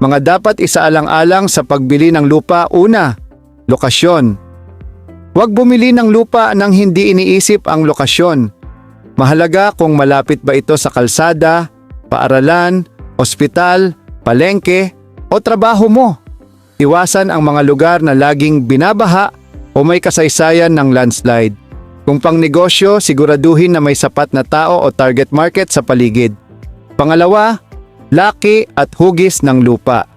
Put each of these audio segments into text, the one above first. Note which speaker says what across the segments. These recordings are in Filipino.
Speaker 1: Mga dapat isaalang-alang sa pagbili ng lupa: una, lokasyon. Huwag bumili ng lupa nang hindi iniisip ang lokasyon. Mahalaga kung malapit ba ito sa kalsada, paaralan, ospital, palengke o trabaho mo. Iwasan ang mga lugar na laging binabaha o may kasaysayan ng landslide. Kung pangnegosyo, siguraduhin na may sapat na tao o target market sa paligid. Pangalawa, laki at hugis ng lupa.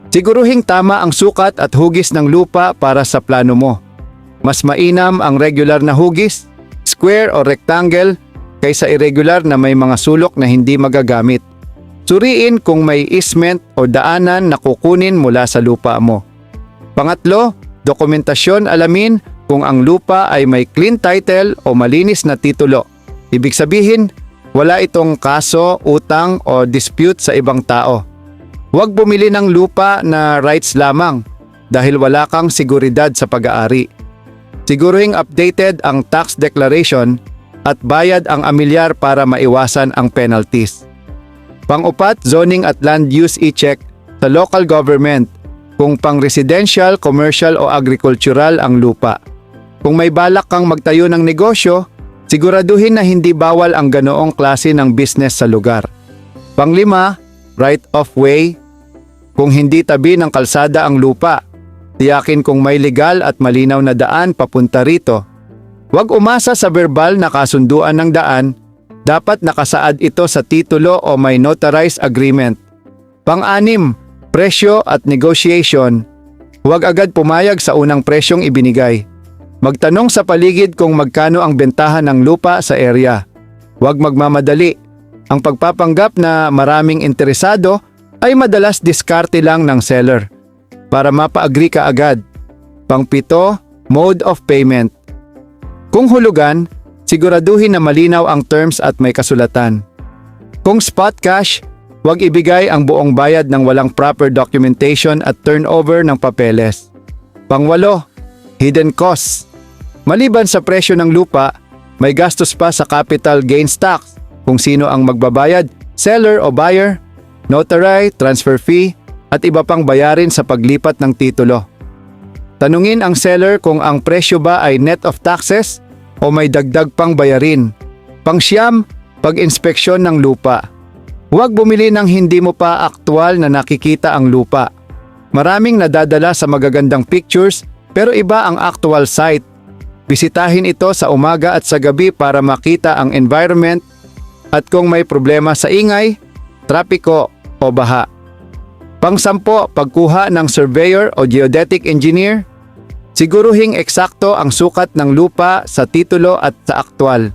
Speaker 1: Siguruhing tama ang sukat at hugis ng lupa para sa plano mo. Mas mainam ang regular na hugis, square o rectangle, kaysa irregular na may mga sulok na hindi magagamit. Suriin kung may easement o daanan na kukunin mula sa lupa mo. Pangatlo, dokumentasyon. Alamin kung ang lupa ay may clean title o malinis na titulo. Ibig sabihin, wala itong kaso, utang o dispute sa ibang tao. Huwag bumili ng lupa na rights lamang dahil wala kang seguridad sa pag-aari. Siguruhing updated ang tax declaration at bayad ang amilyar para maiwasan ang penalties. Pang-upat, zoning at land use i-check sa local government kung pang-residential, commercial o agricultural ang lupa. Kung may balak kang magtayo ng negosyo, siguraduhin na hindi bawal ang ganoong klase ng business sa lugar. Panglima, right of way. Kung hindi tabi ng kalsada ang lupa, tiyakin kung may legal at malinaw na daan papunta rito. Huwag umasa sa verbal na kasunduan ng daan. Dapat nakasaad ito sa titulo o may notarized agreement. Pang-anim, presyo at negotiation. Huwag agad pumayag sa unang presyong ibinigay. Magtanong sa paligid kung magkano ang bentahan ng lupa sa area. Huwag magmamadali. Ang pagpapanggap na maraming interesado ay madalas diskarte lang ng seller para mapa-agree ka agad. Pang-pito, mode of payment. Kung hulugan, siguraduhin na malinaw ang terms at may kasulatan. Kung spot cash, huwag ibigay ang buong bayad ng walang proper documentation at turnover ng papeles. Pangwalo, hidden costs. Maliban sa presyo ng lupa, may gastos pa sa capital gains tax kung sino ang magbabayad, seller o buyer, notary, transfer fee, at iba pang bayarin sa paglipat ng titulo. Tanungin ang seller kung ang presyo ba ay net of taxes o may dagdag pang bayarin. Pangsyam, pag-inspeksyon ng lupa. Huwag bumili ng hindi mo pa aktwal na nakikita ang lupa. Maraming nadadala sa magagandang pictures pero iba ang actual site. Bisitahin ito sa umaga at sa gabi para makita ang environment at kung may problema sa ingay, trapiko o baha. Pangsampo, pagkuha ng surveyor o geodetic engineer. Siguruhing eksakto ang sukat ng lupa sa titulo at sa aktwal.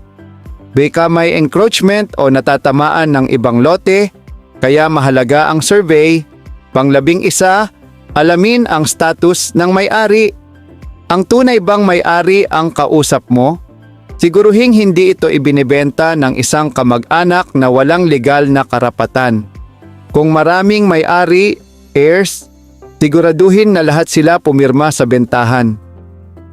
Speaker 1: Baka may encroachment o natatamaan ng ibang lote, kaya mahalaga ang survey. Panglabing-isa, alamin ang status ng may-ari. Ang tunay bang may-ari ang kausap mo? Siguruhing hindi ito ibinebenta ng isang kamag-anak na walang legal na karapatan. Kung maraming may-ari, heirs, siguraduhin na lahat sila pumirma sa bentahan.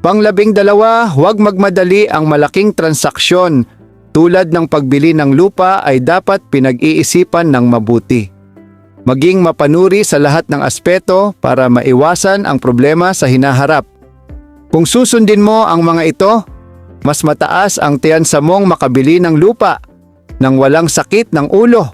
Speaker 1: Panglabing-dalawa, huwag magmadali. Ang malaking transaksyon tulad ng pagbili ng lupa ay dapat pinag-iisipan ng mabuti. Maging mapanuri sa lahat ng aspeto para maiwasan ang problema sa hinaharap. Kung susundin mo ang mga ito, mas mataas ang tiyansa mong makabili ng lupa nang walang sakit ng ulo.